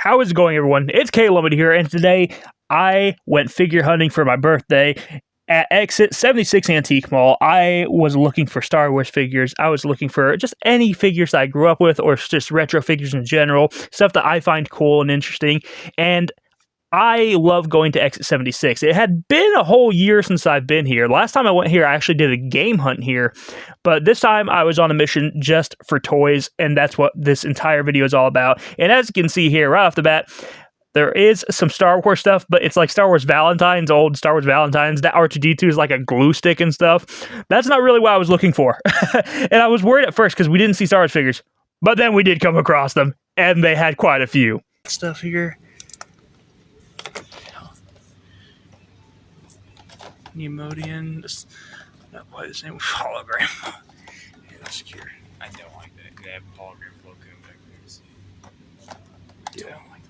How is it going, everyone? It's Caleb here, and today I went figure hunting for my birthday at Exit 76 Antique Mall. I was looking for Star Wars figures. I was looking for just any figures that I grew up with, or just retro figures in general, stuff that I find cool and interesting. And I love going to Exit 76. It had been a whole year since I've been here. Last time I went here, I actually did a game hunt here, but this time I was on a mission just for toys, and that's what this entire video is all about. And as you can see here, right off the bat, there is some Star Wars stuff, but it's like Star Wars Valentine's, old Star Wars Valentine's. That R2-D2 is like a glue stick and stuff. That's not really what I was looking for. And I was worried at first because we didn't see Star Wars figures, but then we did come across them, and they had quite a few. Stuff here. Nemodian, just not quite the same with hologram. Yeah, that's secure. I don't like that. They have hologram Plo-Koon back there. Yeah. Don't like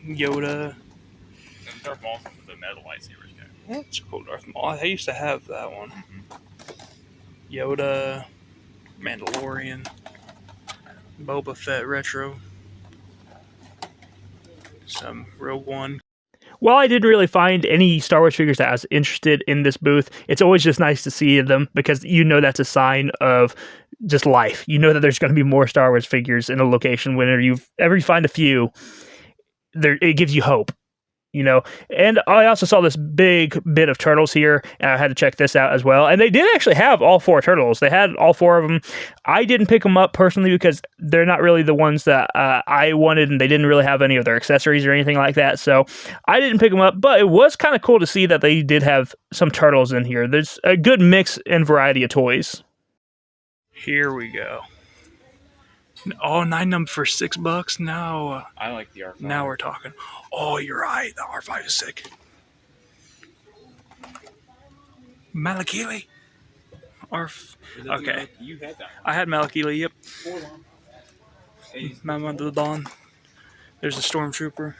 hologram. Yoda. And Darth Maul's the metal lightsabers guy. That's a cool Darth Maul. I used to have that one. Yoda, Mandalorian, Boba Fett retro, some Rogue One. While I didn't really find any Star Wars figures that I was interested in this booth, it's always just nice to see them because you know that's a sign of just life. You know that there's going to be more Star Wars figures in a location. Whenever you find a few, it gives you hope. You know, and I also saw this big bit of turtles here, and I had to check this out as well. And they did actually have all 4 turtles. They had all 4 of them. I didn't pick them up personally because they're not really the ones that I wanted, and they didn't really have any of their accessories or anything like that. So I didn't pick them up, but it was kind of cool to see that they did have some turtles in here. There's a good mix and variety of toys. Here we go. Oh, 9 for $6. Now I like the R5. Now we're talking. Oh, you're right. The R5 is sick. Malakili. Okay. You had that one. I had Malakili. Yep. Hey, Mama the Dawn. There's a Stormtrooper.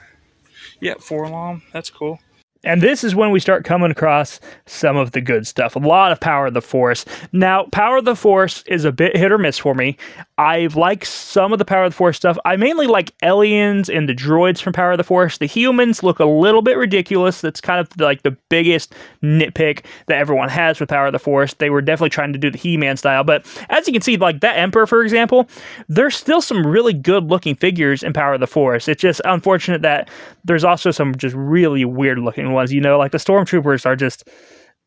Yep, Forlom. That's cool. And this is when we start coming across some of the good stuff. A lot of Power of the Force. Now, Power of the Force is a bit hit or miss for me. I like some of the Power of the Force stuff. I mainly like aliens and the droids from Power of the Force. The humans look a little bit ridiculous. That's kind of like the biggest nitpick that everyone has with Power of the Force. They were definitely trying to do the He-Man style. But as you can see, like that Emperor, for example, there's still some really good-looking figures in Power of the Force. It's just unfortunate that there's also some just really weird-looking ones. You know, like the Stormtroopers are just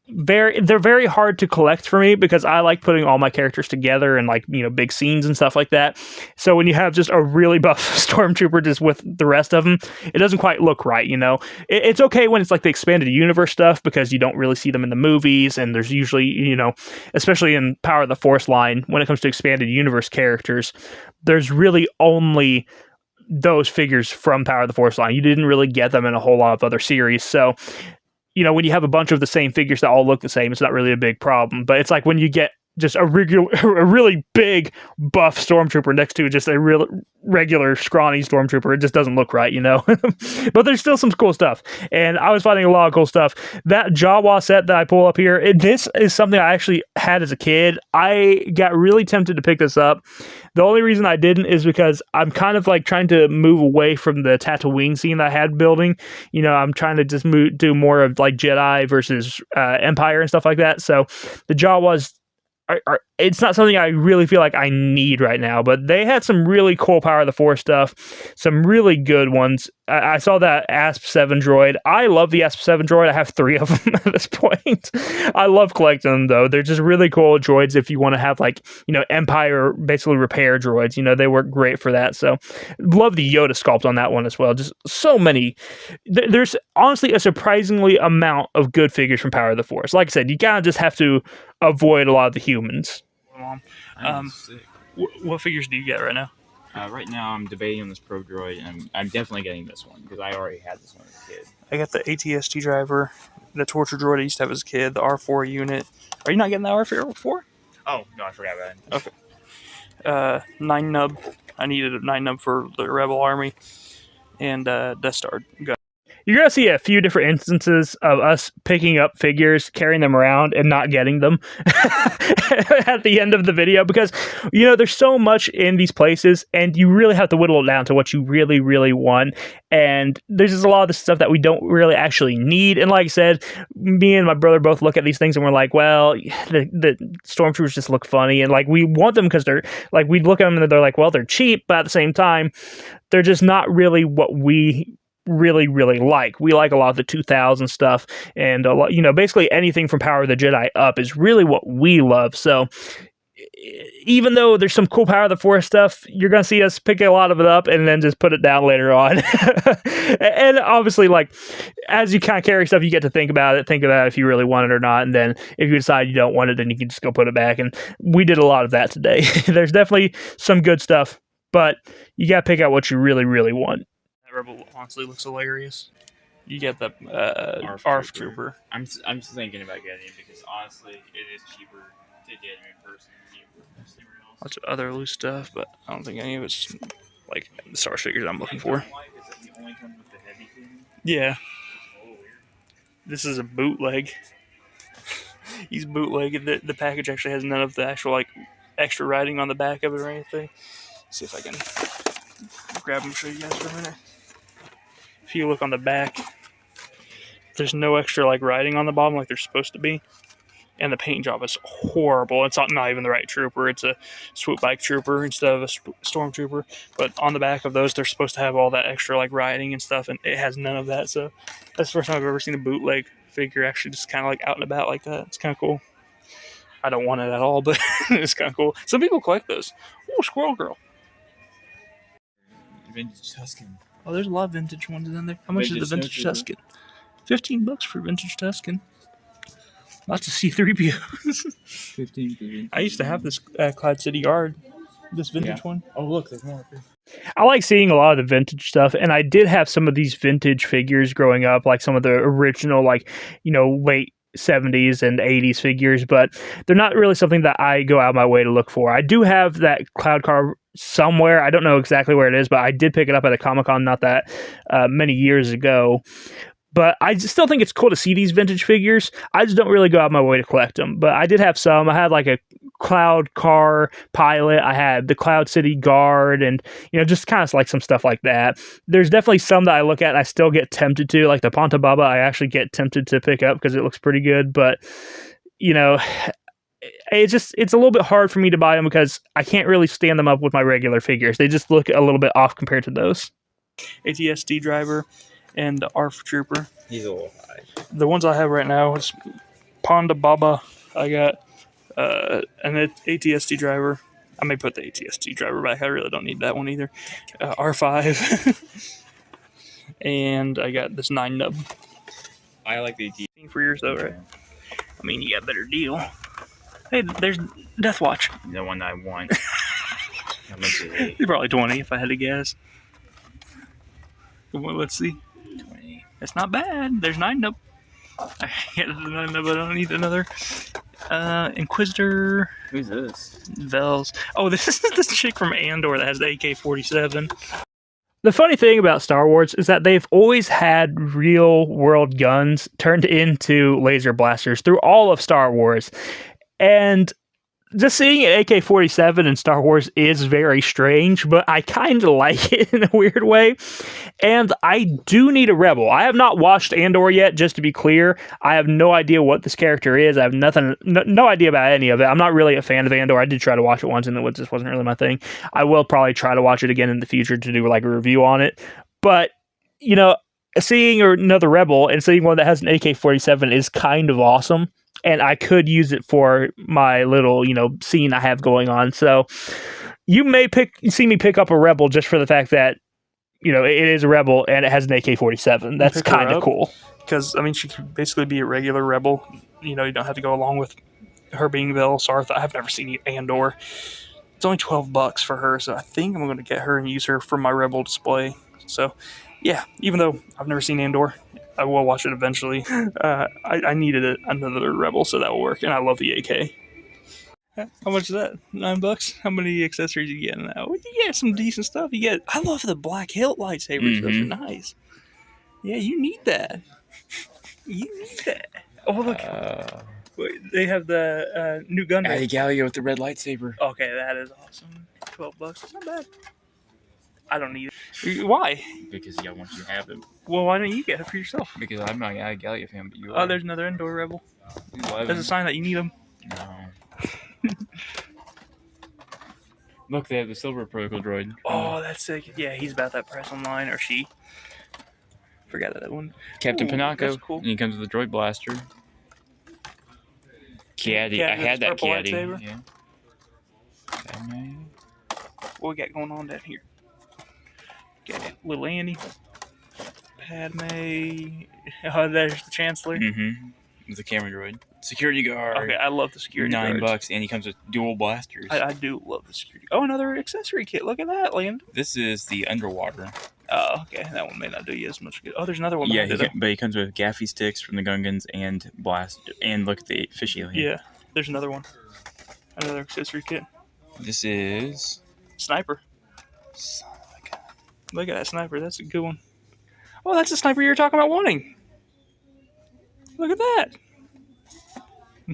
they're very hard to collect for me because I like putting all my characters together and, like, you know, big scenes and stuff like that. So when you have just a really buff Stormtrooper just with the rest of them, it doesn't quite look right, you know. It's okay when it's like the expanded universe stuff because you don't really see them in the movies, and there's usually, you know, especially in Power of the Force line, when it comes to expanded universe characters, there's really only those figures from Power of the Force line. You didn't really get them in a whole lot of other series. So, you know, when you have a bunch of the same figures that all look the same, it's not really a big problem. But it's like when you get just a really big buff Stormtrooper next to just a regular scrawny Stormtrooper, it just doesn't look right, you know. But there's still some cool stuff, and I was finding a lot of cool stuff. That Jawa set that I pull up here, this is something I actually had as a kid. I got really tempted to pick this up. The only reason I didn't is because I'm kind of like trying to move away from the Tatooine scene that I had building. You know, I'm trying to just do more of like Jedi versus Empire and stuff like that. So the Jawas, it's not something I really feel like I need right now, but they had some really cool Power of the Force stuff, some really good ones. I saw that ASP-7 droid. I love the ASP-7 droid. I have 3 of them at this point. I love collecting them, though. They're just really cool droids if you want to have, like, you know, Empire basically repair droids. You know, they work great for that. So love the Yoda sculpt on that one as well. Just so many. There's honestly a surprisingly amount of good figures from Power of the Force. Like I said, you kind of just have to avoid a lot of the humans. What figures do you get right now? Right now, I'm debating on this Pro Droid, and I'm definitely getting this one because I already had this one as a kid. I got the ATST driver, the Torture Droid I used to have as a kid, the R4 unit. Are you not getting that R4? Oh, no, I forgot about it. Okay. 9 nub. I needed a 9 nub for the Rebel Army. And Death Star gun. You're going to see a few different instances of us picking up figures, carrying them around, and not getting them at the end of the video because, there's so much in these places, and you really have to whittle it down to what you really, really want. And there's just a lot of this stuff that we don't really actually need. And like I said, me and my brother both look at these things and we're like, well, the stormtroopers just look funny. And like, we want them because they're like, we look at them and they're like, well, they're cheap, but at the same time, they're just not really what we really, really like. We like a lot of the 2000 stuff, and a lot, basically anything from Power of the Jedi up is really what we love. So even though there's some cool Power of the Force stuff, you're going to see us pick a lot of it up and then just put it down later on. And obviously, like, as you kind of carry stuff, you get to think about it if you really want it or not. And then if you decide you don't want it, then you can just go put it back. And we did a lot of that today. There's definitely some good stuff, but you got to pick out what you really, really want. That Rebel honestly looks hilarious. You get the ARF Trooper. I'm thinking about getting it because honestly, it is cheaper to get him in person than you would anywhere else. Lots of other loose stuff, but I don't think any of it's like the Star Wars figures I'm looking for. Is that the only one with the heavy thing? Yeah. Oh, weird. This is a bootleg. He's bootlegged. The package actually has none of the actual like extra writing on the back of it or anything. Let's see if I can grab them and show you guys for a minute. If you look on the back, there's no extra like writing on the bottom like there's supposed to be. And the paint job is horrible. It's not even the right trooper. It's a swoop bike trooper instead of a stormtrooper. But on the back of those, they're supposed to have all that extra like writing and stuff, and it has none of that. So that's the first time I've ever seen a bootleg figure actually just kind of like out and about like that. It's kind of cool. I don't want it at all, but it's kind of cool. Some people collect those. Oh, Squirrel Girl. Vintage Tusken. Oh, there's a lot of vintage ones in there. How much is the vintage Tusken? $15 for vintage Tusken. Lots of C-3POs. 15. I used to have this Cloud City Guard, this vintage one. Oh, look, there's more. I like seeing a lot of the vintage stuff, and I did have some of these vintage figures growing up, like some of the original, like, late 70s and 80s figures, but they're not really something that I go out of my way to look for. I do have that Cloud Car somewhere. I don't know exactly where it is, but I did pick it up at a Comic-Con not that many years ago. But I still think it's cool to see these vintage figures. I just don't really go out of my way to collect them. But I did have some. I had like a Cloud Car pilot. I had the Cloud City Guard and, just kind of like some stuff like that. There's definitely some that I look at and I still get tempted to. Like the Ponta Baba, I actually get tempted to pick up because it looks pretty good. But, it's a little bit hard for me to buy them because I can't really stand them up with my regular figures. They just look a little bit off compared to those. ATSD driver and the ARF Trooper. He's a little high. The ones I have right now is Ponda Baba. I got an ATSD driver. I may put the ATSD driver back. I really don't need that one either. R5. And I got this 9 nub. I like the AT. For yours though, right? I mean, you got a better deal. Hey, there's Death Watch. The one I want. How much is it? Probably 20 if I had to guess. Well, let's see. 20. That's not bad. There's 9 nub. I get the 9 nub, but I don't need another. Inquisitor. Who's this? Vels. Oh, this is this chick from Andor that has the AK-47. The funny thing about Star Wars is that they've always had real world guns turned into laser blasters through all of Star Wars. And just seeing an AK-47 in Star Wars is very strange, but I kind of like it in a weird way. And I do need a Rebel. I have not watched Andor yet, just to be clear. I have no idea what this character is. I have no idea about any of it. I'm not really a fan of Andor. I did try to watch it once, and it just wasn't really my thing. I will probably try to watch it again in the future to do like a review on it. But, seeing another Rebel and seeing one that has an AK-47 is kind of awesome. And I could use it for my little, scene I have going on. So you may see me pick up a Rebel just for the fact that, it is a Rebel and it has an AK-47. That's kind of cool. Because, she could basically be a regular Rebel. You don't have to go along with her being Vel Sarth. I have never seen Andor. It's only $12 for her, so I think I'm going to get her and use her for my Rebel display. So, yeah, even though I've never seen Andor, I will watch it eventually. I needed another Rebel, so that will work. And I love the AK. How much is that? $9? How many accessories you get now? You get some decent stuff. I love the black hilt lightsabers. Those are nice. Yeah, you need that. You need that. Oh, look. They have the new gun. Adi Gallia with the red lightsaber. Okay, that is awesome. $12. That's not bad. I don't need it. Why? Because I want you to have it. Well, why don't you get it for yourself? Because I'm not an Adi Gallia fan, but you Oh, are. there's another Endor Rebel. 11. That's a sign that you need them. No. Look, they have the silver protocol droid. Oh, that's sick. Yeah, he's about that price online, or she. Forgot that one. Captain Panako. That's cool. And he comes with a droid blaster. Caddy. I had that caddy. Lightsaber. Yeah. What we got going on down here? Got little Andy. Padme. Oh, there's the Chancellor. Mm-hmm. With the camera droid. Security guard. Okay, I love the security guards. $9, and he comes with dual blasters. I do love the security. Oh, another accessory kit. Look at that, Land. This is the underwater. Oh, okay. That one may not do you as much good. Oh, there's another one. Yeah, but he comes with gaffy sticks from the Gungans and blast. And look at the fish alien. Yeah, there's another one. Another accessory kit. This is sniper. Son of a gun. Look at that sniper. That's a good one. Oh, that's the sniper you were talking about wanting. Look at that. I'm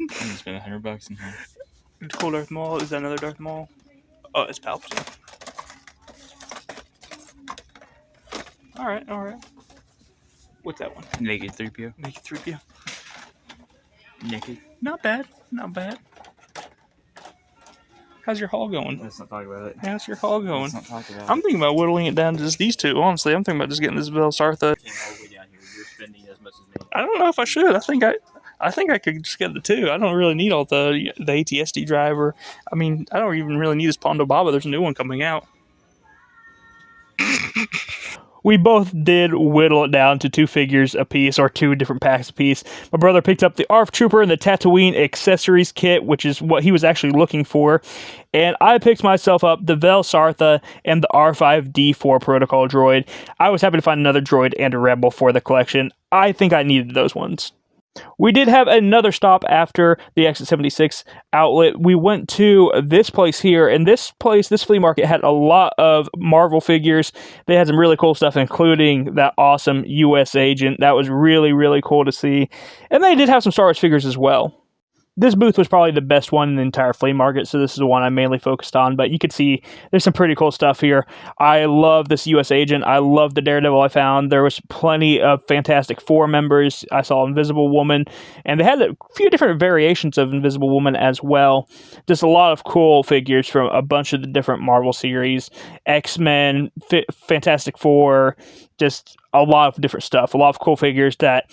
gonna spend $100 in here. Cool Darth Maul. Is that another Darth Maul? Oh, it's Palpatine. All right. What's that one? Naked 3PO. Naked 3PO. Naked. Not bad. How's your haul going? Let's not talk about it. How's your haul going? Let's not talk about I'm thinking about whittling it down to just these two. Honestly, I'm thinking about just getting this Vel Sartha. Came all the way down here. You're spending as much as me. I don't know if I should. I think I could just get the two. I don't really need all the ATSD driver. I mean, I don't even really need this Pondo Baba. There's a new one coming out. We both did whittle it down to 2 figures a piece, or 2 different packs a piece. My brother picked up the ARF Trooper and the Tatooine accessories kit, which is what he was actually looking for. And I picked myself up the Vel Sartha and the R5D4 protocol droid. I was happy to find another droid and a rebel for the collection. I think I needed those ones. We did have another stop after the Exit 76 outlet. We went to this place here, and this flea market had a lot of Marvel figures. They had some really cool stuff, including that awesome US agent. That was really, really cool to see. And they did have some Star Wars figures as well. This booth was probably the best one in the entire flea market, so this is the one I mainly focused on, but you could see there's some pretty cool stuff here. I love this US agent. I love the Daredevil I found. There was plenty of Fantastic Four members. I saw Invisible Woman, and they had a few different variations of Invisible Woman as well. Just a lot of cool figures from a bunch of the different Marvel series, X-Men, Fantastic Four, just a lot of different stuff. A lot of cool figures that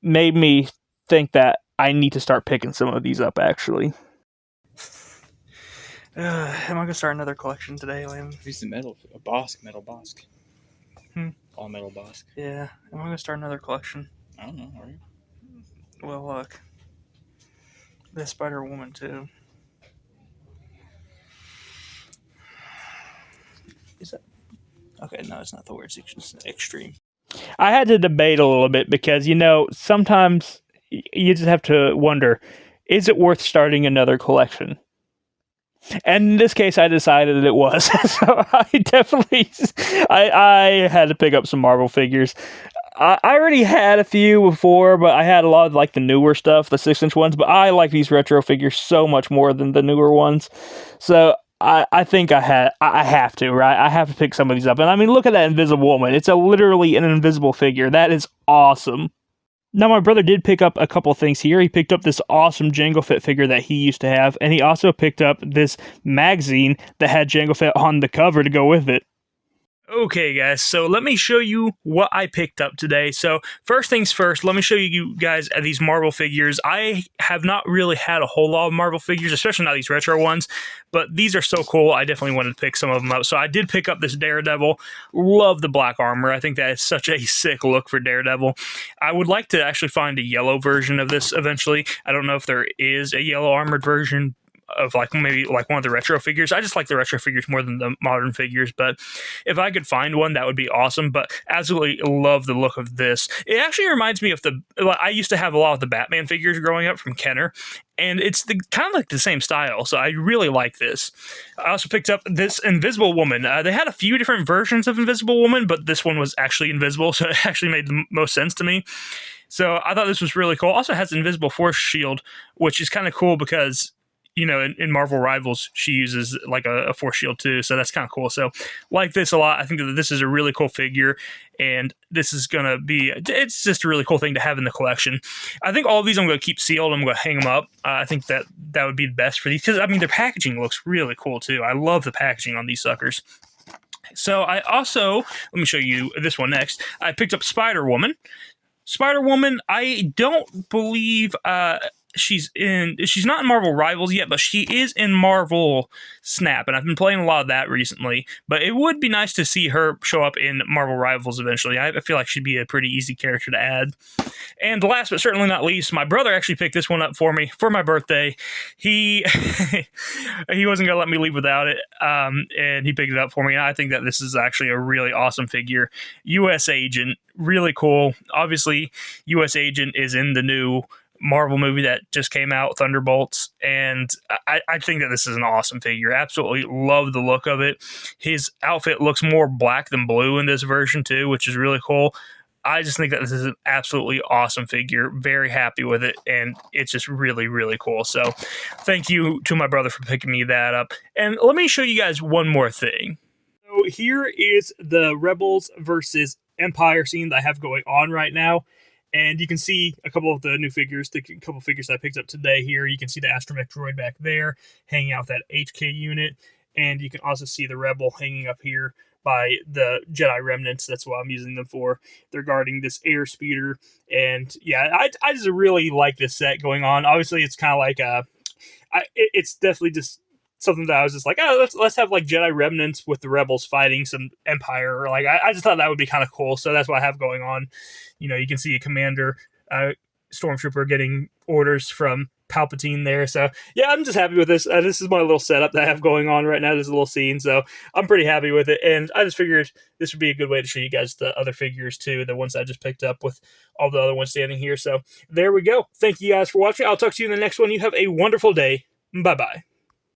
made me think that I need to start picking some of these up, actually. Am I going to start another collection today, Liam? Who's the metal Bosk. All metal Bosk. Yeah. Am I going to start another collection? I don't know, are you? Well, look. The Spider-Woman, too. Is that... Okay, no, it's not the weird section. It's extreme. I had to debate a little bit because, sometimes you just have to wonder, is it worth starting another collection? And in this case, I decided that it was. So I had to pick up some Marvel figures. I already had a few before, but I had a lot of the newer stuff, the 6-inch ones, but I like these retro figures so much more than the newer ones. So I think I have to, right? I have to pick some of these up. And I mean, look at that Invisible Woman. It's literally an invisible figure. That is awesome. Now, my brother did pick up a couple things here. He picked up this awesome Jango Fett figure that he used to have, and he also picked up this magazine that had Jango Fett on the cover to go with it. Okay, guys, so let me show you what I picked up today. So first things first, let me show you guys these Marvel figures. I have not really had a whole lot of Marvel figures, especially not these retro ones, but these are so cool. I definitely wanted to pick some of them up. So I did pick up this Daredevil. Love the black armor. I think that is such a sick look for Daredevil. I would like to actually find a yellow version of this eventually. I don't know if there is a yellow armored version of like maybe like one of the retro figures. I just like the retro figures more than the modern figures, but if I could find one, that would be awesome. But absolutely love the look of this. It actually reminds me of I used to have a lot of the Batman figures growing up from Kenner, and it's kind of like the same style, so I really like this. I also picked up this Invisible Woman. They had a few different versions of Invisible Woman, but this one was actually invisible, so it actually made the most sense to me. So I thought this was really cool. Also has Invisible Force Shield, which is kind of cool because, you know, in Marvel Rivals, she uses like a force shield too. So that's kind of cool. So like this a lot. I think that this is a really cool figure, and this is going to be, it's just a really cool thing to have in the collection. I think all of these I'm going to keep sealed. I'm going to hang them up. I think that would be the best for these because, I mean, their packaging looks really cool too. I love the packaging on these suckers. So I also, let me show you this one next. I picked up Spider-Woman. Spider-Woman, I don't believe she's not in Marvel Rivals yet, but she is in Marvel Snap, and I've been playing a lot of that recently. But it would be nice to see her show up in Marvel Rivals eventually. I feel like she'd be a pretty easy character to add. And last but certainly not least, my brother actually picked this one up for me for my birthday. He he wasn't gonna let me leave without it, and he picked it up for me. And I think that this is actually a really awesome figure. U.S. Agent, really cool. Obviously, U.S. Agent is in the new Marvel movie that just came out, Thunderbolts, and I think that this is an awesome figure. Absolutely love the look of it. His outfit looks more black than blue in this version too, which is really cool. I just think that this is an absolutely awesome figure. Very happy with it, and it's just really, really cool. So thank you to my brother for picking me that up. And let me show you guys one more thing. So here is the Rebels versus Empire scene that I have going on right now. And you can see a couple of the new figures, the couple of figures that I picked up today here. You can see the Astromech droid back there, hanging out with that HK unit. And you can also see the Rebel hanging up here by the Jedi remnants. That's what I'm using them for. They're guarding this air speeder. And yeah, I just really like this set going on. Obviously, it's kind of like it's definitely just something that I was just like, oh, let's have like Jedi remnants with the Rebels fighting some Empire. Like I just thought that would be kind of cool. So that's what I have going on. You know, you can see a commander, stormtrooper getting orders from Palpatine there. So yeah, I'm just happy with this. This is my little setup that I have going on right now. There's a little scene, so I'm pretty happy with it. And I just figured this would be a good way to show you guys the other figures too, the ones I just picked up with all the other ones standing here. So there we go. Thank you guys for watching. I'll talk to you in the next one. You have a wonderful day. Bye-bye.